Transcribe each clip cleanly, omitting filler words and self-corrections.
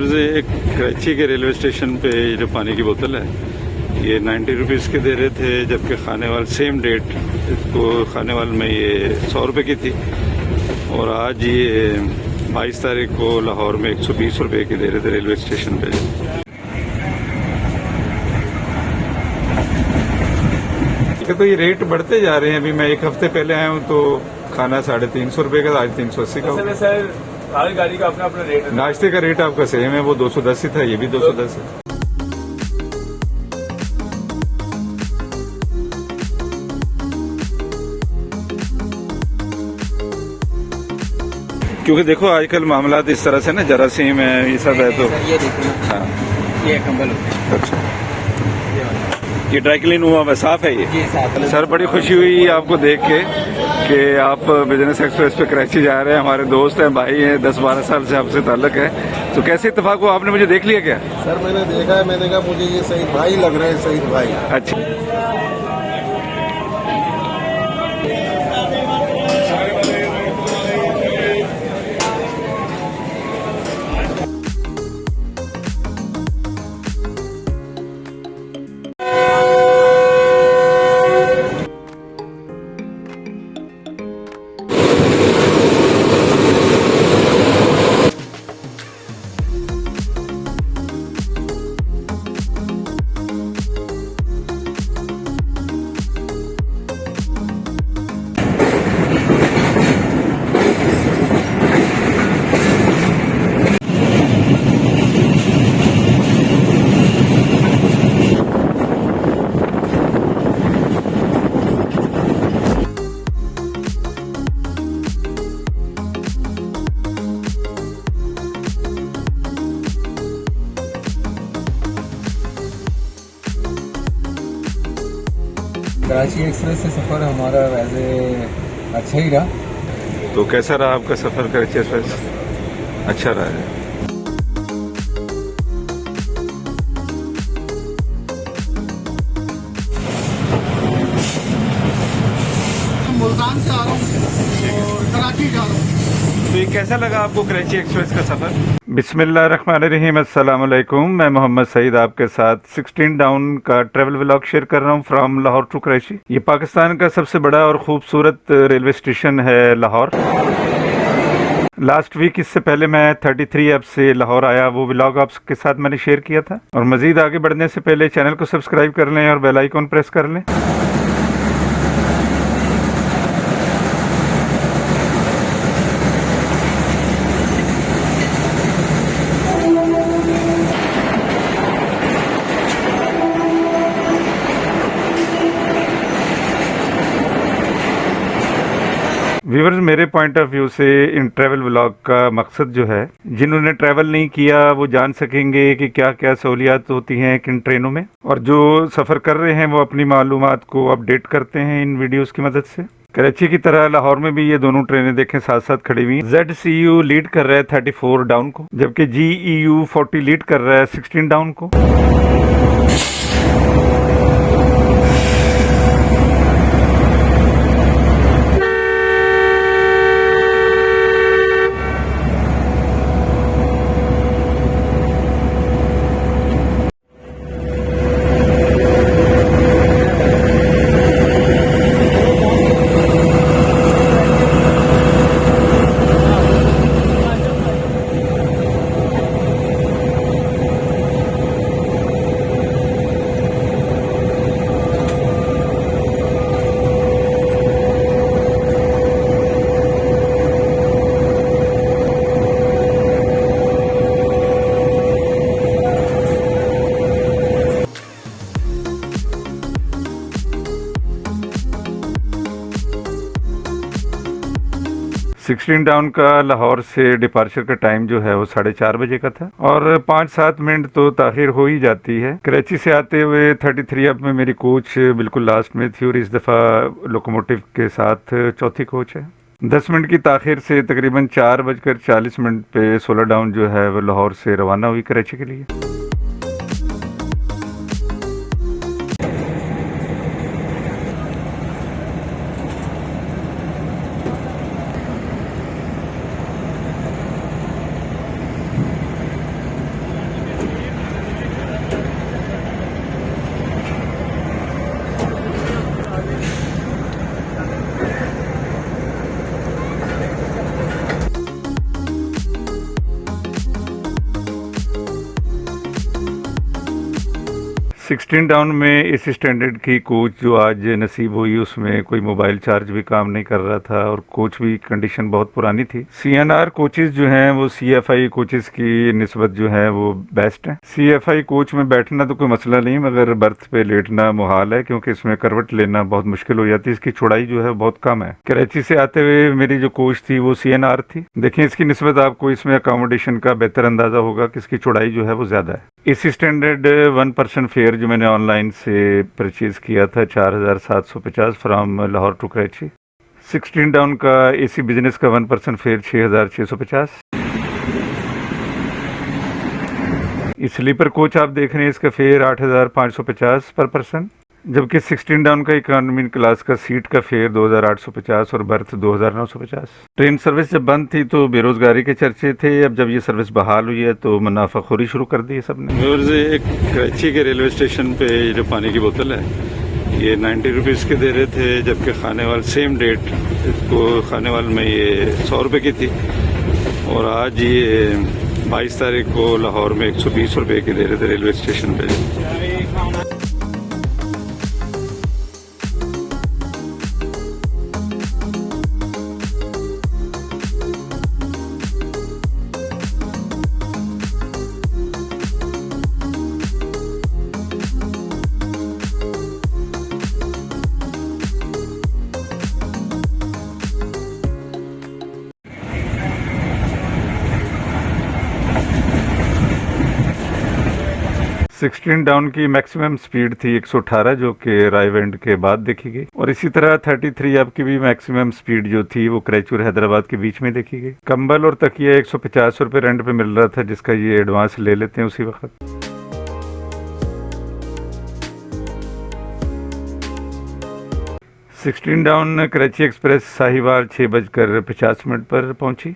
Viewers, एक कराची के railway station पे ये जो पानी की बोतल है ये 90 रुपीज़ के दे रहे थे, जबकि खाने वाल सेम डेट इसको खाने वाल में ये 100 रुपये की थी। और आज ये 22 तारीख को लाहौर में 120 रुपये की दे रहे थे रेलवे स्टेशन पे। तो ये रेट बढ़ते जा रहे हैं। अभी मैं एक हफ्ते पहले आया हूँ तो खाना 350 रुपये का, आज 380 का। सर हर गाड़ी का अपना अपना रेट है। नाश्ते का रेट आपका सेम है, वो 210 ही था, ये भी 210 है। क्योंकि देखो आजकल मामला इस तरह से ना, जरासीम है, ये सब है। तो ये देखो ना, हाँ, ये कंबल होता है। अच्छा, ये ड्राई क्लीन हुआ हुआ साफ है ये? जी साफ है। सर बड़ी खुशी हुई आपको देख के कि आप बिजनेस एक्सप्रेस पे कराची जा रहे हैं। हमारे दोस्त हैं, भाई हैं, 10-12 साल से आपसे ताल्लुक है। तो कैसे इत्तेफाक हुआ, आपने मुझे देख लिया क्या? सर मैंने देखा है, मैंने कहा मुझे ये सईद भाई लग रहे हैं, सईद भाई। अच्छा, कराची एक्सप्रेस से सफ़र हमारा वैसे अच्छा ही रहा। तो कैसा रहा आपका सफर कराची एक्सप्रेस? अच्छा रहा है। मुल्तान से आ रहा हूँ और कराची जा रहा हूँ। तो ये कैसा लगा आपको कराची एक्सप्रेस का सफर? बिस्मिल्लाहिर्रहमानिर्रहीम, अस्सलाम वालेकुम। मैं मोहम्मद सईद आपके साथ 16 डाउन का ट्रैवल व्लॉग शेयर कर रहा हूँ फ्रॉम लाहौर टू कराची। ये पाकिस्तान का सबसे बड़ा और खूबसूरत रेलवे स्टेशन है लाहौर। लास्ट वीक, इससे पहले मैं 33 ऐप से लाहौर आया, वो व्लॉग आपके साथ मैंने शेयर किया था। और मजीद आगे बढ़ने से पहले चैनल को सब्सक्राइब कर लें और बेल आइकॉन प्रेस कर लें। व्यूअर्स, मेरे पॉइंट ऑफ व्यू से इन ट्रैवल व्लॉग का मकसद जो है, जिन्होंने ट्रैवल नहीं किया वो जान सकेंगे कि क्या क्या सहूलियात होती हैं किन ट्रेनों में, और जो सफ़र कर रहे हैं वो अपनी मालूमात को अपडेट करते हैं इन वीडियोस की मदद से। कराची की तरह लाहौर में भी ये दोनों ट्रेनें देखें साथ साथ खड़ी हुई। ZCU लीड कर रहा है 34 डाउन को, जबकि GEU 40 लीड कर रहा है 16 डाउन को। सिक्सटीन डाउन का लाहौर से डिपार्चर का टाइम जो है वो 4:30 बजे का था, और 5-7 मिनट तो ताखिर हो ही जाती है। कराची से आते हुए 33 अब में मेरी कोच बिल्कुल लास्ट में थी, और इस दफ़ा लोकोमोटिव के साथ चौथी कोच है। 10 मिनट की ताखिर से तकरीबन 4:40 पे 16 डाउन जो है वो लाहौर से रवाना हुई कराची के लिए। 16 डाउन में एसी स्टैंडर्ड की कोच जो आज नसीब हुई उसमें कोई मोबाइल चार्ज भी काम नहीं कर रहा था और कोच भी कंडीशन बहुत पुरानी थी। सीएनआर कोचेस जो हैं वो सीएफआई कोचेस की निस्बत जो है वो बेस्ट है। सीएफआई कोच में बैठना तो कोई मसला नहीं, मगर बर्थ पे लेटना मुहाल है क्योंकि इसमें करवट लेना बहुत मुश्किल हो जाती है। इसकी चौड़ाई जो है बहुत कम है। कराची से आते हुए मेरी जो कोच थी वो सीएनआर थी। देखिए इसकी निस्बत आपको इसमें अकोमोडेशन का बेहतर अंदाजा होगा कि इसकी चौड़ाई जो है वो ज्यादा है। एसी स्टैंडर्ड 1% फेयर जो मैंने ऑनलाइन से परचेज किया था 4750 from Lahore to Karachi. 16 down का एसी बिजनेस का 1% फेयर 6650। स्लीपर कोच आप देख रहे हैं इसका फेयर 8550 पर पर्सन, जबकि 16 डाउन का इकोनॉमी क्लास का सीट का फेयर 2850 और बर्थ 2950। ट्रेन सर्विस जब बंद थी तो बेरोजगारी के चर्चे थे, अब जब ये सर्विस बहाल हुई है तो मुनाफाखोरी शुरू कर दी है सबने। एक कराची के रेलवे स्टेशन पे जो पानी की बोतल है ये 90 रुपीज़ के दे रहे थे, जबकि खाने वाल सेम डेट इसको खाने वाल में ये 100 रुपये की थी और आज ये 22 तारीख को लाहौर में 120 रुपये की दे रहे थे रेलवे स्टेशन पे। सिक्सटीन डाउन की मैक्सिमम स्पीड थी 118 जो कि रायवेंड के बाद देखी गई, और इसी तरह 33 अप की भी मैक्सिमम स्पीड जो थी वो कराची और हैदराबाद के बीच में देखी गई। कंबल और तकिया 150 रुपये रेंट पे मिल रहा था, जिसका ये एडवांस ले लेते हैं उसी वक्त। Sixteen down Karachi express Sahiwal 6:50 पर पहुंची।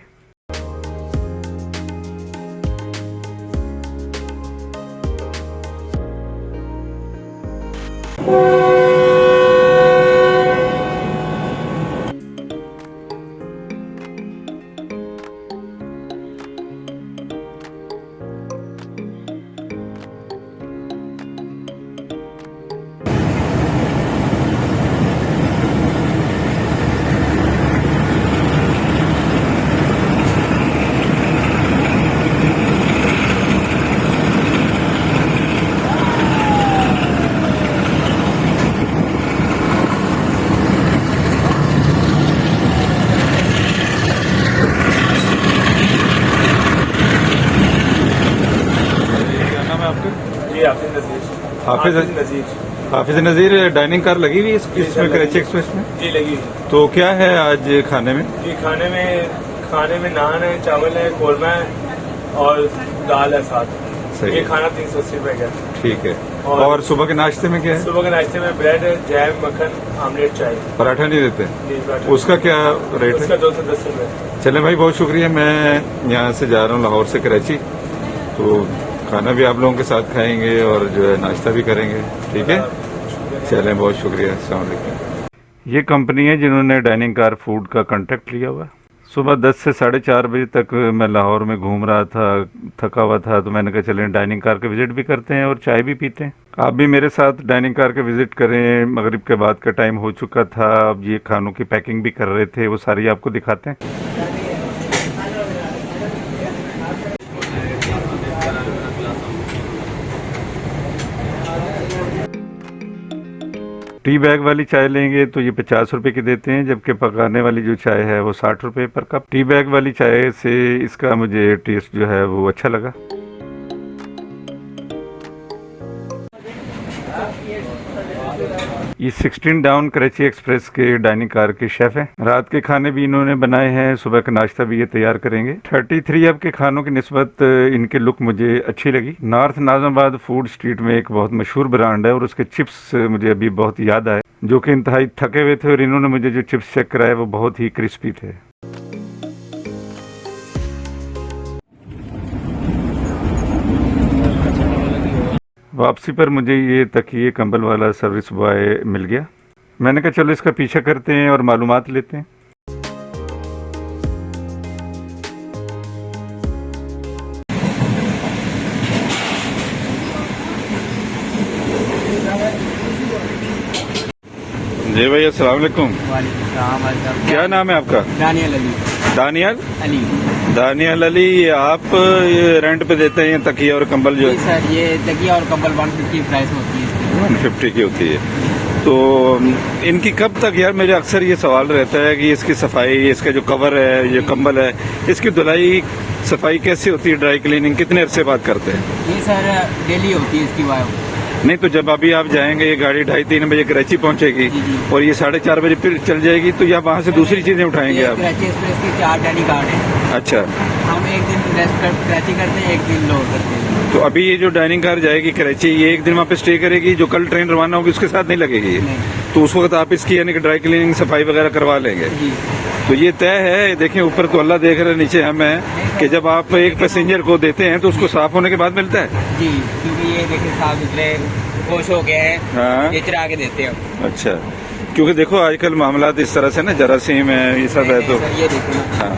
हाफिज नज़ीर डाइनिंग कार लगी हुई इसमें कराची एक्सप्रेस में? जी लगी। तो क्या है आज खाने में? जी खाने में नान है, चावल है, कोरमा है और दाल है साथ। सही। ये खाना 380 रुपए का। ठीक है। और सुबह के नाश्ते में क्या है? सुबह के नाश्ते में ब्रेड है, जैम, मक्खन, आमलेट, चाय। पराठा नहीं देते? जी पराठा। उसका क्या रेट है? उसका 210 रुपए। चले भाई, बहुत शुक्रिया। मैं यहाँ से जा रहा हूँ लाहौर से कराची, तो खाना भी आप लोगों के साथ खाएंगे और जो है नाश्ता भी करेंगे। ठीक है, चलें, बहुत शुक्रिया। अस्सलाम वालेकुम। ये कंपनी है जिन्होंने डाइनिंग कार फूड का कॉन्ट्रैक्ट लिया हुआ। सुबह 10 से 4:30 बजे तक मैं लाहौर में घूम रहा था, थका हुआ था, तो मैंने कहा चलें डाइनिंग कार के विज़िट भी करते हैं और चाय भी पीते हैं। आप भी मेरे साथ डाइनिंग कार के विज़िट करें। मगरिब के बाद का टाइम हो चुका था, अब ये खानों की पैकिंग भी कर रहे थे, वो सारी आपको दिखाते हैं। टी बैग वाली चाय लेंगे तो ये 50 रुपए की देते हैं, जबकि पकाने वाली जो चाय है वो 60 रुपए पर कप। टी बैग वाली चाय से इसका मुझे टेस्ट जो है वो अच्छा लगा। ये 16 डाउन कराची एक्सप्रेस के डाइनिंग कार के शेफ हैं। रात के खाने भी इन्होंने बनाए हैं, सुबह का नाश्ता भी ये तैयार करेंगे। 33 अब के खानों की निस्बत इनके लुक मुझे अच्छी लगी। नॉर्थ नाज़माबाद फूड स्ट्रीट में एक बहुत मशहूर ब्रांड है और उसके चिप्स मुझे अभी बहुत याद आए, जो कि इंतहाई थके हुए थे, और इन्होंने मुझे जो चिप्स चेक कराए वो बहुत ही क्रिस्पी थे। वापसी पर मुझे ये तकिए कंबल वाला सर्विस बॉय मिल गया। मैंने कहा चलो इसका पीछा करते हैं और मालूमात लेते हैं। जी भाई, अस्सलाम वालेकुम। वालेकुम। क्या नाम है आपका? दानियल अली। दानियल अली। दानियल अली, आप ये रेंट पे देते हैं तकिया और कंबल जो जी सर, ये तकिया और कंबल 150 प्राइस होती है। 150 की होती है। तो इनकी कब तक, यार मेरे अक्सर ये सवाल रहता है कि इसकी सफाई, इसका जो कवर है, ये कंबल है, इसकी धुलाई सफाई कैसे होती है? ड्राई क्लीनिंग कितने अरसे बाद करते हैं? ये सर डेली होती है इसकी वायर। नहीं तो जब अभी आप जाएंगे, ये गाड़ी 2:30-3 बजे कराची पहुंचेगी जी, जी। और ये 4:30 बजे फिर चल जाएगी, तो या वहाँ से दूसरी चीजें उठाएंगे ये आप? कराची एक्सप्रेस के 4 डेली कार्ड है। अच्छा, हम एक दिन रेस्ट कर कराची करते हैं, एक दिन लोड करते हैं। तो अभी ये जो डाइनिंग कार जाएगी कराची, ये एक दिन वहाँ पे स्टे करेगी, जो कल ट्रेन रवाना होगी उसके साथ नहीं लगेगी? नहीं। तो उस वक्त आप इसकी यानी कि ड्राई क्लीनिंग सफाई वगैरह करवा लेंगे? जी। तो ये तय है, देखें ऊपर तो अल्लाह देख रहे, नीचे हम हैं, कि जब आप एक पैसेंजर को देते हैं तो उसको साफ होने के बाद मिलता है? जी, क्योंकि ये देखिए साफ सुथरे खुश हो गए हैं, हाँ। ये चरा के देते हैं। अच्छा, क्योंकि देखो आजकल मामला इस तरह से ना, जरासीम है, ये सब है, तो सर ये देखो ना, हाँ।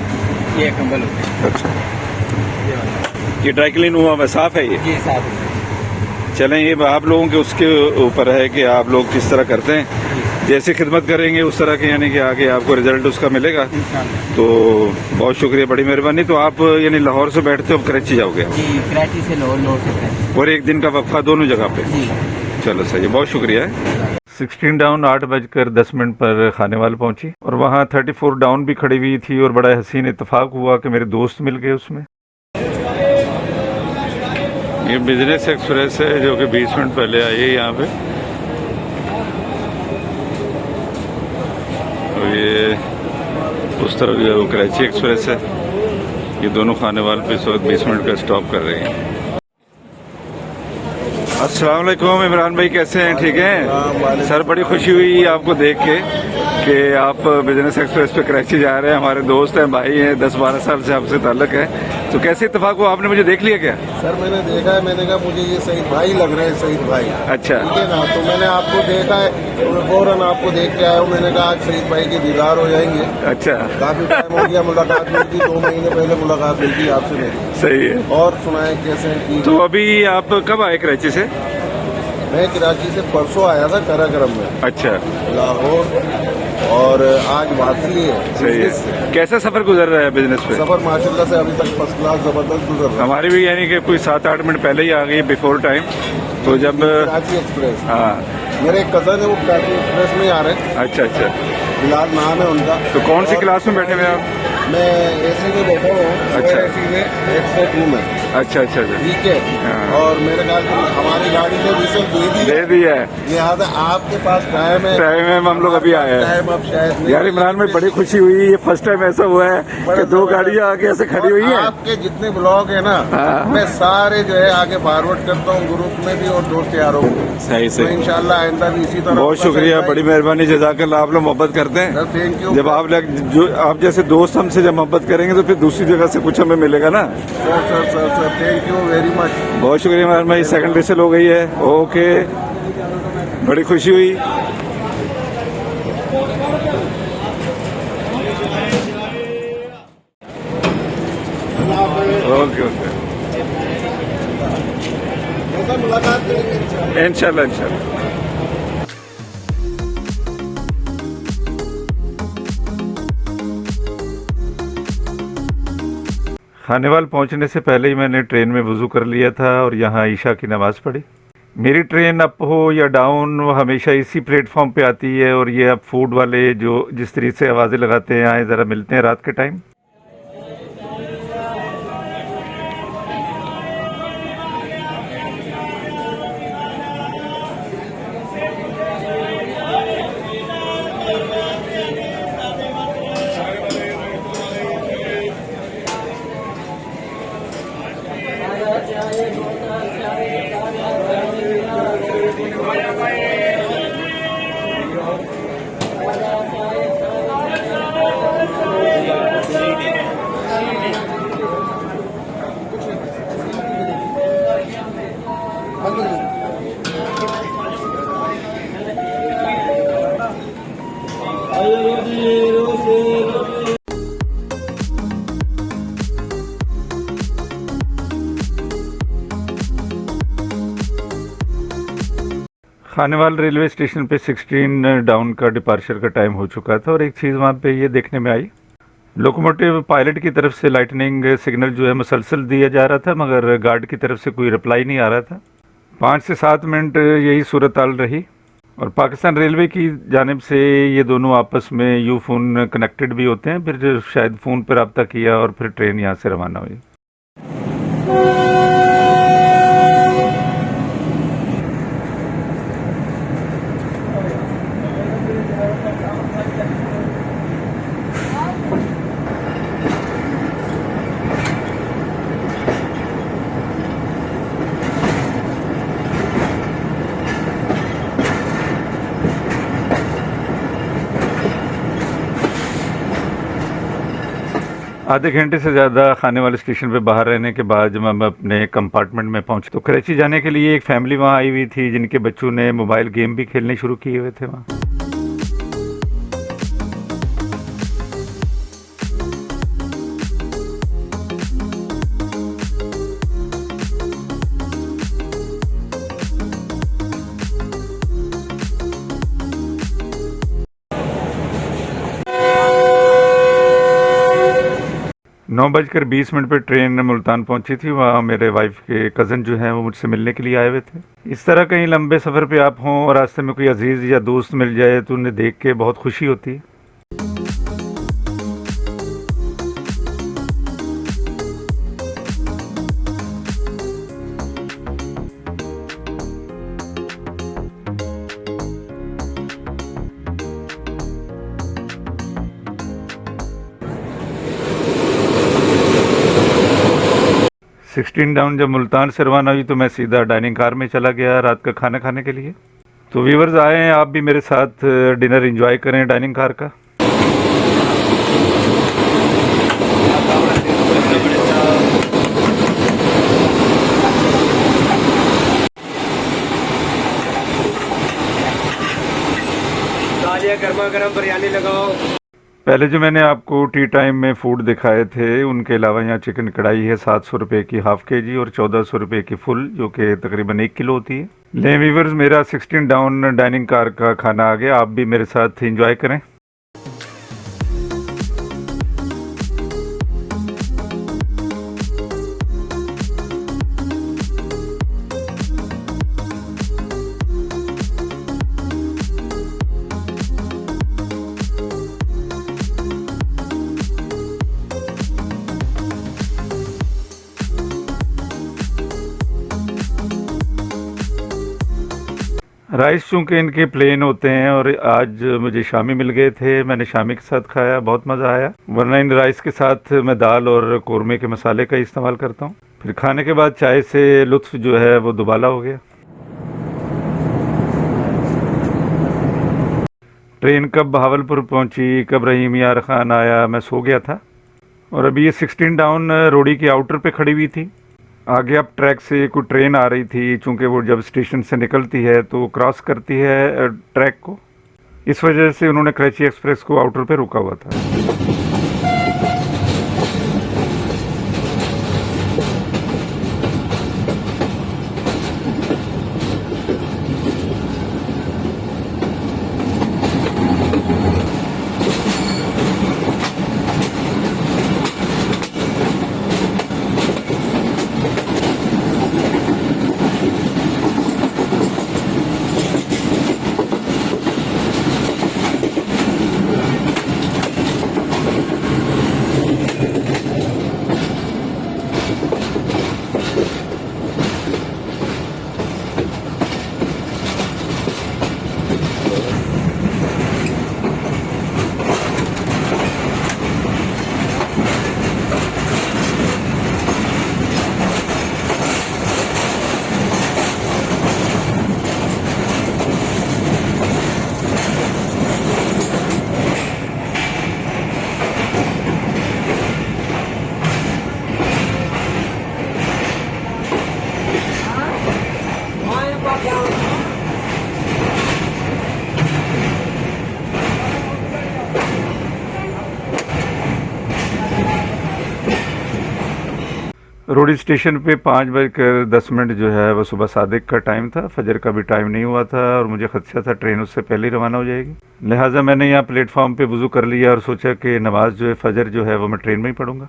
ये कंबल होते हैं। अच्छा, ये ड्राई क्लीन हुआ हुआ साफ है ये? जी साफ है। चलें, ये आप लोगों के उसके ऊपर है कि आप लोग किस तरह करते हैं। जैसे खिदमत करेंगे उस तरह के यानी कि आगे आपको रिजल्ट उसका मिलेगा। इंशाल्लाह। तो बहुत शुक्रिया, बड़ी मेहरबानी। तो आप यानी लाहौर से बैठते हो कराची जाओगे जी, कराची से लोड से कराची। और एक दिन का वक्फा दोनों जगह पे? जी। चलो सही है, बहुत शुक्रिया। 16 डाउन 8:10 पर खानेवाल पहुंची और वहाँ 34 डाउन भी खड़ी हुई थी और बड़ा हसीन इत्तेफाक हुआ कि मेरे दोस्त मिल गए उसमें। ये बिजनेस एक्सप्रेस है जो कि 20 मिनट पहले आई है यहाँ पे, और ये उस तरफ जो है वो कराची एक्सप्रेस है। ये दोनों खानेवाल पे इस वक्त 20 मिनट का स्टॉप कर रहे हैं। अस्सलाम वालेकुम, इमरान भाई कैसे हैं? ठीक हैं सर, बड़ी खुशी हुई आपको देख के कि आप बिजनेस एक्सप्रेस पे कराची जा रहे हैं। हमारे दोस्त हैं, भाई हैं, 10-12 साल से आपसे ताल्लुक है। तो कैसे इत्तेफाक हुआ, आपने मुझे देख लिया क्या? सर मैंने देखा है, मैंने कहा मुझे ये सईद भाई लग रहे हैं, सईद भाई। अच्छा, ठीक है ना, तो मैंने आपको देखा है, तो मैं फौरन आपको देख के आया हूँ। मैंने कहा आज सईद भाई के दीदार हो जाएंगे। अच्छा, काफी टाइम हो गया मुलाकात हुई थी, 2 महीने पहले मुलाकात हुई थी आपसे मेरी। सही है। और सुनाए कैसे हैं? ठीक। तो अभी आप कब आए कराची से? मैं कराची से परसों आया था कराक्रम में, अच्छा, लाहौर, और आज वापसी है। सही है। कैसा सफर गुजर रहा है बिजनेस पे? सफर माशाल्लाह से अभी तक फर्स्ट क्लास जबरदस्त गुजर रहा है। हमारी भी यानी कि कोई 7-8 मिनट पहले ही आ गई, बिफोर टाइम। तो जब कराची एक्सप्रेस, हाँ, मेरे एक कजन है, वो कराची एक्सप्रेस में ही आ रहे हैं। अच्छा अच्छा। बिलाल नाम है उनका। तो कौन सी और क्लास में बैठे हुए आप? मैं एसी में बैठा हूँ। अच्छा। एसी में 102 में। अच्छा अच्छा अच्छा, ठीक है। हाँ। और मेरे ख्याल से हमारी गाड़ी ने डीजल दे दिया है। लिहाजा आपके पास टाइम है। टाइम है, हम लोग अभी आए हैं। टाइम अब शायद नहीं। यार इमरान में बड़ी खुशी हुई, ये फर्स्ट टाइम ऐसा हुआ है कि 2 गाड़ियां आके ऐसे खड़ी हुई हैं। आपके जितने ब्लॉग है ना, हाँ। मैं सारे जो है आगे फॉरवर्ड करता हूँ ग्रुप में भी और दोस्त यारों को। सही तो सही, इंशाल्लाह आइंदा भी इसी तरह। बहुत शुक्रिया, बड़ी मेहरबानी, जज़ाकल्लाह। आप लोग मोहब्बत करते हैं। Thank you. जब आप जैसे दोस्त हमसे जब मोहब्बत करेंगे तो फिर दूसरी जगह से कुछ हमें मिलेगा ना। Sir thank you very much. बहुत शुक्रिया इमरान भाई, सेकंड विसल हो गई है। ओके, बड़ी खुशी हुई। ओके ओके, मुलाकात करेंगे इंशाल्लाह इंशाल्लाह। खानेवाल पहुंचने से पहले ही मैंने ट्रेन में वज़ू कर लिया था और यहाँ ईशा की नमाज़ पढ़ी। मेरी ट्रेन अप हो या डाउन, वो हमेशा इसी प्लेटफॉर्म पे आती है। और ये अब फूड वाले जो जिस तरीके से आवाज़ें लगाते हैं, आए ज़रा मिलते हैं रात के टाइम। खानेवाल रेलवे स्टेशन पे 16 डाउन का डिपार्चर का टाइम हो चुका था और एक चीज़ वहाँ पे ये देखने में आई, लोकोमोटिव पायलट की तरफ से लाइटनिंग सिग्नल जो है मुसलसल दिया जा रहा था, मगर गार्ड की तरफ से कोई रिप्लाई नहीं आ रहा था। 5 से 7 मिनट यही सूरत हाल रही और पाकिस्तान रेलवे की जानिब से ये दोनों आपस में यू फ़ोन कनेक्टेड भी होते हैं, फिर शायद फ़ोन पर रब्ता किया और फिर ट्रेन यहाँ से रवाना हुई। आधे घंटे से ज़्यादा खाने वाले स्टेशन पे बाहर रहने के बाद जब हम अपने कंपार्टमेंट में पहुंचे तो कराची जाने के लिए एक फैमिली वहां आई हुई थी जिनके बच्चों ने मोबाइल गेम भी खेलने शुरू किए हुए थे वहाँ। नौ बजकर 20 मिनट पर ट्रेन मुल्तान पहुंची थी। वहाँ मेरे वाइफ के कज़न जो हैं वो मुझसे मिलने के लिए आए हुए थे। इस तरह कहीं लंबे सफ़र पे आप हों और रास्ते में कोई अजीज़ या दोस्त मिल जाए तो उन्हें देख के बहुत खुशी होती है। सिक्सटीन डाउन जब मुल्तान से रवाना हुई तो मैं सीधा डाइनिंग कार में चला गया रात का खाना खाने के लिए। तो व्यूवर्स आए हैं, आप भी मेरे साथ डिनर एंजॉय करें डाइनिंग कार का। गर्मा गर्म बिरयानी लगाओ। पहले जो मैंने आपको टी टाइम में फूड दिखाए थे उनके अलावा यहाँ चिकन कढ़ाई है 700 रुपये की हाफ केजी और 1400 रुपये की फुल, जो कि तकरीबन 1 किलो होती है। ले व्यूवर्स, मेरा 16 डाउन डाइनिंग कार का खाना आ गया, आप भी मेरे साथ एंजॉय करें। राइस चूँकि इनके प्लेन होते हैं और आज मुझे शामी मिल गए थे, मैंने शामी के साथ खाया, बहुत मज़ा आया। वरना इन राइस के साथ मैं दाल और कौरमे के मसाले का इस्तेमाल करता हूँ। फिर खाने के बाद चाय से लुत्फ़ जो है वो दुबाला हो गया। ट्रेन कब बहावलपुर पहुँची, कब रहीम यार ख़ान आया, मैं सो गया था। और अभी ये 16 डाउन रोडी की आउटर पे खड़ी हुई थी। आगे अब ट्रैक से कोई ट्रेन आ रही थी, चूँकि वो जब स्टेशन से निकलती है तो क्रॉस करती है ट्रैक को, इस वजह से उन्होंने कराची एक्सप्रेस को आउटर पे रोका हुआ था। रोड स्टेशन पे 5:10 जो है वो सुबह सादिक का टाइम था, फजर का भी टाइम नहीं हुआ था और मुझे खदशा था ट्रेन उससे पहले ही रवाना हो जाएगी। लिहाजा मैंने यहाँ प्लेटफॉर्म पे वज़ू कर लिया और सोचा कि नमाज जो है फजर जो है वो मैं ट्रेन में ही पढ़ूंगा।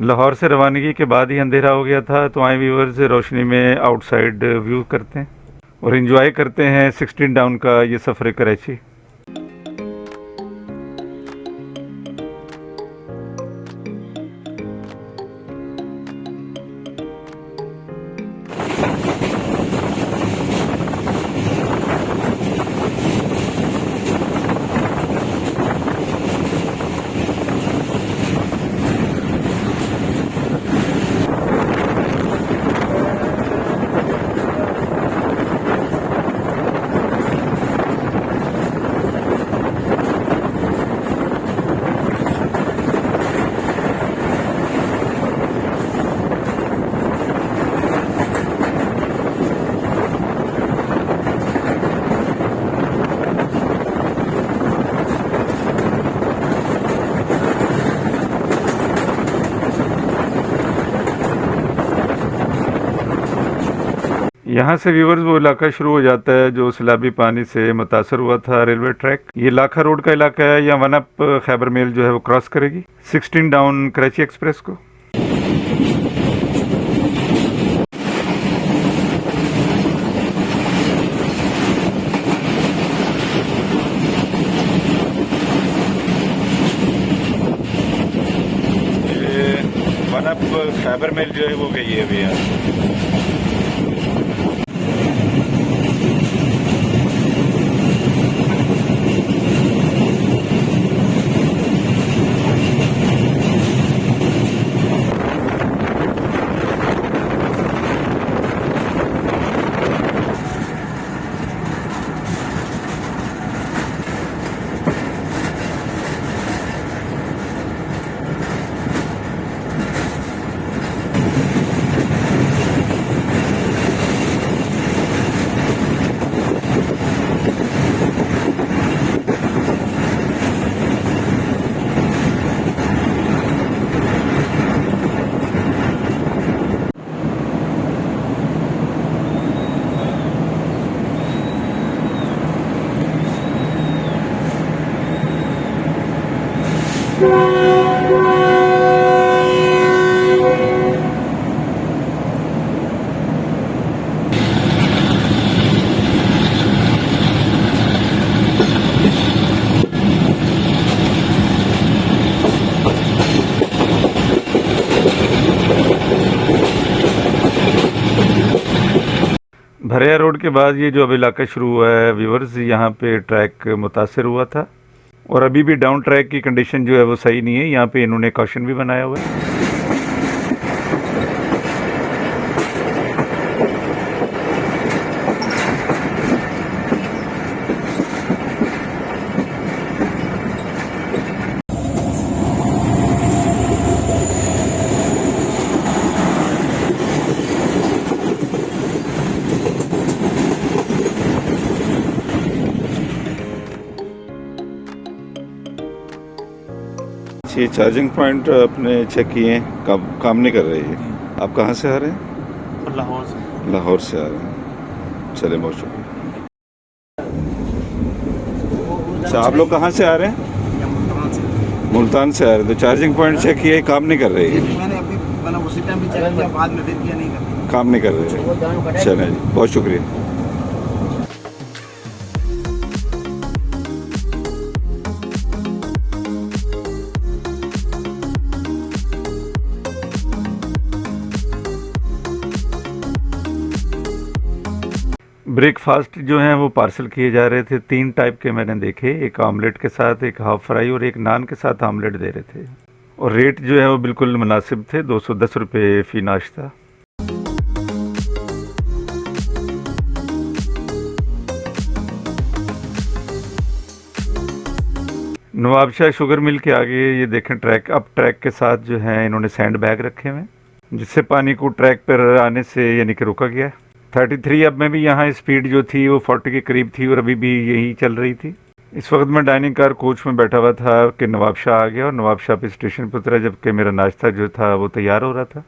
लाहौर से रवानगी के बाद ही अंधेरा हो गया था, तो आए व्यूअर्स रोशनी में आउटसाइड व्यू करते हैं और एंजॉय करते हैं 16 डाउन का ये सफ़र कराची। यहाँ से व्यूवर्स वो इलाका शुरू हो जाता है जो सैलाबी पानी से मुतासर हुआ था रेलवे ट्रैक। ये लाखा रोड का इलाका है, या वन अप खैबर मेल जो है वो क्रॉस करेगी 16 डाउन कराची एक्सप्रेस को। ये वन अप खैबर मेल जो है वो गई है अभी यहाँ। भरिया रोड के बाद ये जो अब इलाका शुरू हुआ है व्यूवर्स, यहाँ पे ट्रैक मुतासर हुआ था और अभी भी डाउन ट्रैक की कंडीशन जो है वो सही नहीं है। यहाँ पे इन्होंने कॉशन भी बनाया हुआ है। ये चार्जिंग पॉइंट अपने चेक किए हैं, काम नहीं कर रहे हैं। आप कहाँ से आ रहे हैं? लाहौर से। लाहौर से आ रहे हैं, चले बहुत शुक्रिया। अच्छा, आप लोग कहाँ से आ रहे हैं? मुल्तान से आ रहे हैं। तो चार्जिंग पॉइंट चेक किया, काम नहीं कर रही है? मैंने अभी मतलब उसी टाइम भी चेक किया, बाद में फिर किया, नहीं कर काम नहीं कर रहे हैं। चलें जी, बहुत शुक्रिया। ब्रेकफास्ट जो हैं वो पार्सल किए जा रहे थे। 3 टाइप के मैंने देखे, एक ऑमलेट के साथ, एक हाफ फ्राई और एक नान के साथ ऑमलेट दे रहे थे। और रेट जो है वो बिल्कुल मुनासिब थे, 210 रुपये फ़ी नाश्ता। नवाबशाह शुगर मिल के आगे ये देखें ट्रैक, अब ट्रैक के साथ जो है इन्होंने सैंड बैग रखे हुए हैं जिससे पानी को ट्रैक पर आने से यानी कि रोका गया है। 33 अब में भी यहाँ स्पीड जो थी वो 40 के करीब थी और अभी भी यही चल रही थी। इस वक्त मैं डाइनिंग कार कोच में बैठा हुआ था कि नवाबशाह आ गया और नवाबशाह पे स्टेशन पर उतरा जबकि मेरा नाश्ता जो था वो तैयार हो रहा था।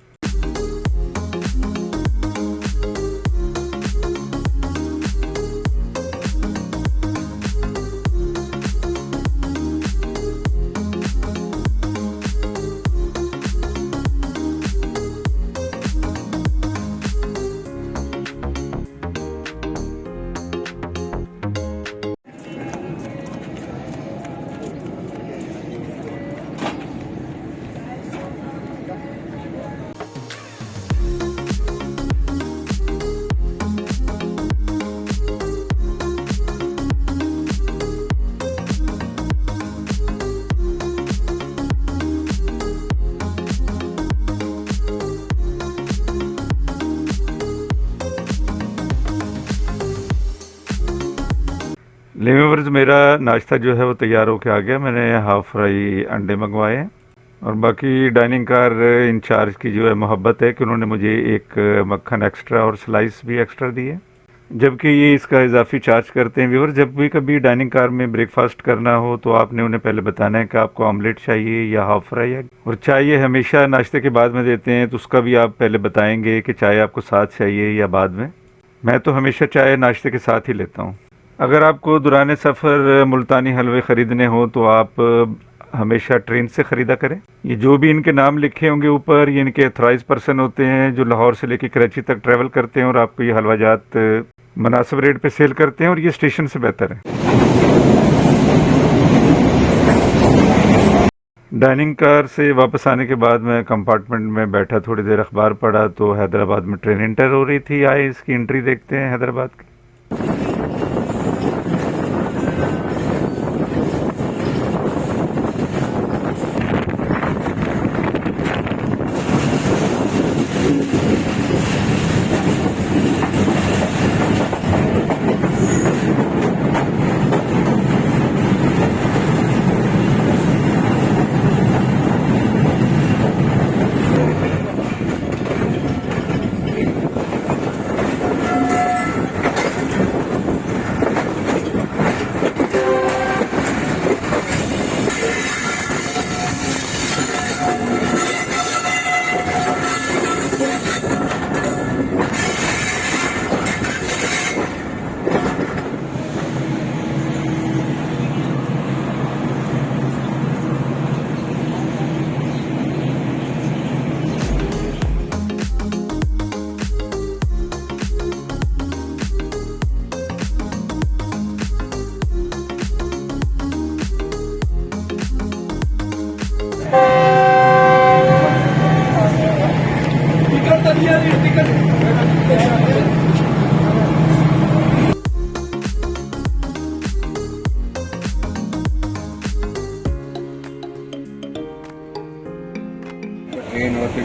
व्यूअर्स, मेरा नाश्ता जो है वो तैयार होके आ गया। मैंने हाफ फ्राई अंडे मंगवाए हैं और बाकी डाइनिंग कार इंचार्ज की जो है मोहब्बत है कि उन्होंने मुझे एक मक्खन एक्स्ट्रा और स्लाइस भी एक्स्ट्रा दी है, जबकि ये इसका इजाफी चार्ज करते हैं। व्यूअर्स, जब भी कभी डाइनिंग कार में ब्रेकफास्ट करना हो तो आपने उन्हें पहले बताना है कि आपको ऑमलेट चाहिए या हाफ फ्राई है, और चाय ये हमेशा नाश्ते के बाद में देते हैं तो उसका भी आप पहले बताएंगे कि चाय आपको साथ चाहिए या बाद में। मैं तो हमेशा चाय नाश्ते के साथ ही लेता हूँ। अगर आपको दुराने सफ़र मुल्तानी हलवे ख़रीदने हो तो आप हमेशा ट्रेन से ख़रीदा करें। ये जो भी इनके नाम लिखे होंगे ऊपर, ये इनके ऑथराइज पर्सन होते हैं जो लाहौर से लेकर कराची तक ट्रैवल करते हैं और आपको ये हलवा जात मुनासिब रेट पे सेल करते हैं और ये स्टेशन से बेहतर है। डाइनिंग कार से वापस आने के बाद मैं कंपार्टमेंट में बैठा, थोड़ी देर अखबार पढ़ा तो हैदराबाद में ट्रेन इंटर हो रही थी। आए इसकी एंट्री देखते हैं हैदराबाद की। ट्रेन और फिर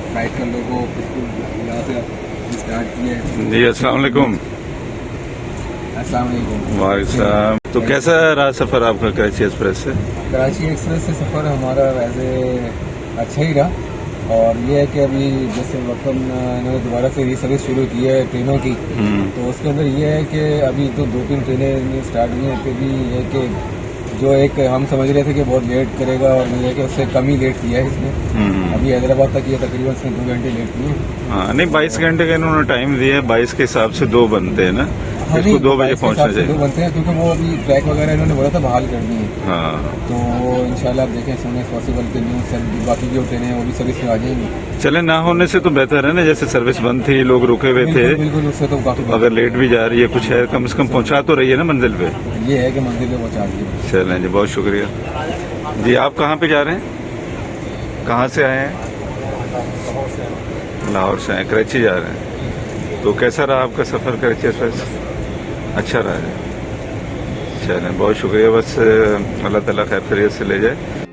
फ्लाइट का लोगों यहाँ से स्टार्ट किए। जी अस्सलाम वालेकुम। अस्सलाम वालेकुम। वालेकुम। तो कैसा रहा सफ़र आपका कराची एक्सप्रेस से? कराची एक्सप्रेस से सफ़र हमारा वैसे अच्छा ही रहा, और ये है कि अभी जैसे वक्त इन्होंने दोबारा से ये सर्विस शुरू की है ट्रेनों की, तो उसके अंदर ये है कि अभी तो 2-3 ट्रेनें स्टार्ट हुई हैं, फिर भी ये है कि जो एक हम समझ रहे थे कि बहुत लेट करेगा और ये कि उससे कम ही लेट किया है इसने। अभी हैदराबाद तक ये तकरीबन इसने 2 घंटे लेट किए। हाँ नहीं 22 घंटे का इन्होंने टाइम दिया है, 22 के हिसाब से 2 बनते हैं ना, हाँ इसको नहीं, 2 बजे 22 के पहुंचना हिसाब से चाहिए। 2 बनते हैं क्योंकि वो अभी ट्रैक वगैरह इन्होंने बोला था बहाल कर दिए। हाँ तो इंशाल्लाह आप देखें सोने पॉसिबल के न्यूज़ सब बाकी जो ट्रेनें हैं वो भी सर्विस में आ जाएंगी। चले ना होने से तो बेहतर है ना, जैसे सर्विस बंद थी, लोग रुके हुए थे, बिल्कुल बिल्कुल, उससे तो काफी अगर लेट भी जा रही है कुछ है, कम से कम पहुंचा तो रही है ना मंजिल पे। ये है कि मंदिर पे पहुंचा दिए। चलें जी, बहुत शुक्रिया जी। आप कहाँ पे जा रहे हैं, कहाँ से आए हैं? लाहौर से आए, कराची जा रहे हैं। तो कैसा रहा आपका सफ़र कराची एक्सप्रेस? अच्छा रहा है, चलें बहुत शुक्रिया। बस अल्लाह ताला खैर खैरियत से ले जाए।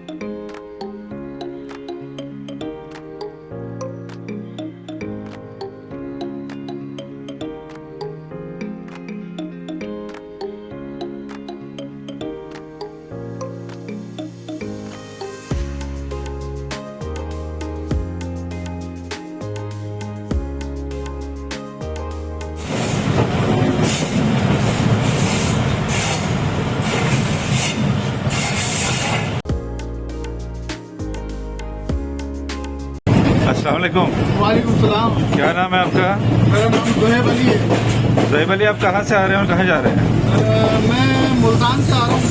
अस्सलाम वालेकुम। वालेकुम सलाम। क्या नाम है आपका? मेरा नाम जोहेब अली है। जैब अली, आप कहाँ से आ रहे हैं और कहाँ जा रहे हैं? मैं मुल्तान से आ रहा हूँ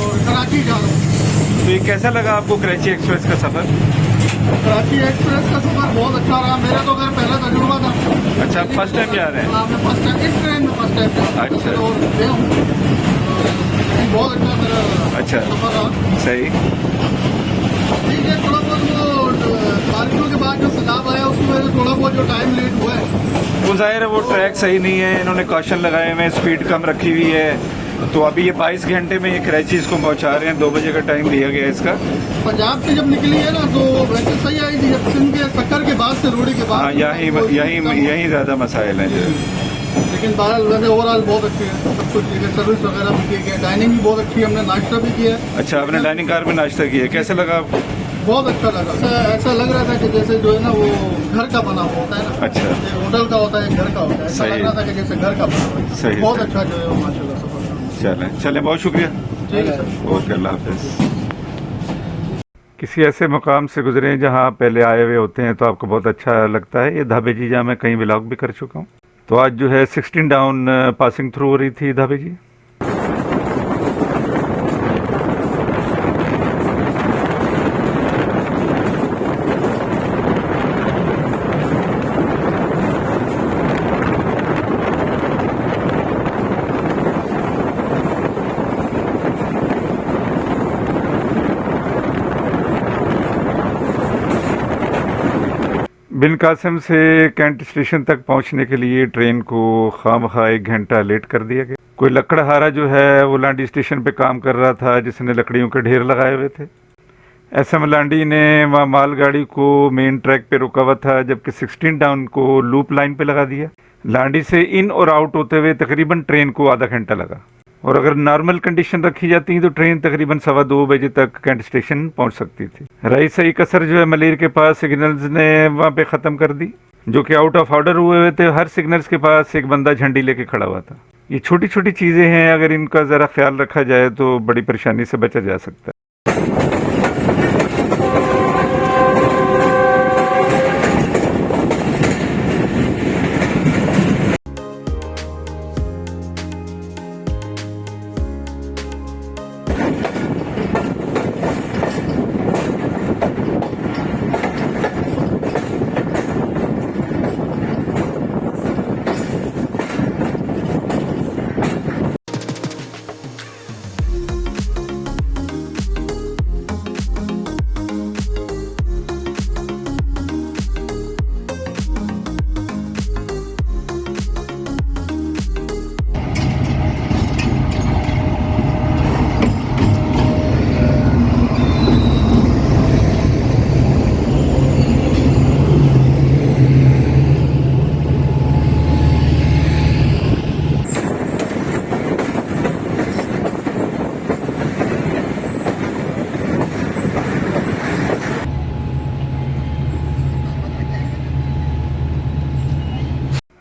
और कराची जा रहा हूँ। तो ये कैसा लगा आपको कराची एक्सप्रेस का सफ़र? कराची एक्सप्रेस का सफर बहुत अच्छा रहा। मेरा तो अगर पहला तजुर्बा था। अच्छा, आप फर्स्ट टाइम जा रहे हैं? हाँ, मैं फर्स्ट टाइम इस ट्रेन में फर्स्ट टाइम अच्छा। और गया हूँ। बहुत अच्छा मेरा अच्छा। सफर रहा। सही। ठीक है, थोड़ा बहुत वो बारिशों के बाद जो सैलाब आया उसकी वजह से थोड़ा बहुत जो टाइम लेट हुआ है। वो जाहिर है वो ट्रैक सही नहीं है, इन्होंने कॉशन लगाए हुए हैं, स्पीड कम रखी हुई है, तो अभी ये 22 घंटे में ये कराची इसको पहुंचा रहे हैं। 2 बजे का टाइम दिया गया है इसका। पंजाब से जब निकली है ना तो वैसे सही आई थी, जब सिंध के सक्कर के बाद से रोडी के बाद। हाँ, यही ज़्यादा मसाइल हैं जो। लेकिन बहरहाल वैसे ओवरऑल बहुत अच्छी है, सब कुछ ठीक है, सर्विस वगैरह भी की है, डाइनिंग भी बहुत अच्छी है, हमने नाश्ता भी किया है। अच्छा, आपने डाइनिंग कार में नाश्ता किया, कैसे लगा आपको? बहुत अच्छा लगा। ऐसा लग रहा था कि जैसे जो है ना वो घर का बना हुआ होता है ना। अच्छा। एक होटल का होता है, घर का होता है, ऐसा सही। लग रहा था कि जैसे घर का बना हुआ है। सही, बहुत सही। अच्छा जो है वो माशाल्लाह सफर। चलें, बहुत शुक्रिया। ठीक है सर। ओके, अल्लाह हाफिज़। किसी ऐसे मुकाम से गुजरे जहाँ आप पहले आए हुए होते हैं तो आपको बहुत अच्छा लगता है। ये धाबे जी जहाँ मैं कई व्लॉग भी कर चुका हूँ। तो आज जो है 16 डाउन पासिंग थ्रू हो रही थी धाबे जी। बिन कासिम से कैंट स्टेशन तक पहुंचने के लिए ट्रेन को खामखा 1 घंटा लेट कर दिया गया। कोई लकड़हारा जो है वो लांडी स्टेशन पे काम कर रहा था, जिसने लकड़ियों के ढेर लगाए हुए थे। एसएम लांडी ने वहाँ मालगाड़ी को मेन ट्रैक पे रुका हुआ था, जबकि 16 डाउन को लूप लाइन पे लगा दिया। लांडी से इन और आउट होते हुए तकरीबन ट्रेन को आधा घंटा लगा, और अगर नॉर्मल कंडीशन रखी जाती तो ट्रेन तकरीबन 2:15 बजे तक कैंट स्टेशन पहुंच सकती थी। रही सही कसर जो है मलेर के पास सिग्नल्स ने वहां पे ख़त्म कर दी, जो कि आउट ऑफ ऑर्डर हुए थे। हर सिग्नल्स के पास एक बंदा झंडी लेके खड़ा हुआ था। ये छोटी छोटी चीज़ें हैं, अगर इनका ज़रा ख्याल रखा जाए तो बड़ी परेशानी से बचा जा सकता है।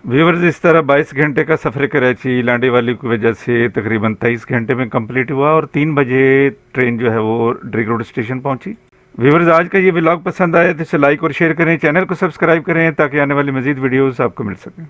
व्यूवर्स, इस तरह 22 घंटे का सफ़र कराची लांडे वाली की वजह से तकरीबन 23 घंटे में कंप्लीट हुआ और 3 बजे ट्रेन जो है वो ड्रिग रोड स्टेशन पहुंची। व्यूवर्स, आज का ये व्लॉग पसंद आया तो इसे लाइक और शेयर करें, चैनल को सब्सक्राइब करें ताकि आने वाली मज़ीद वीडियोस आपको मिल सकें।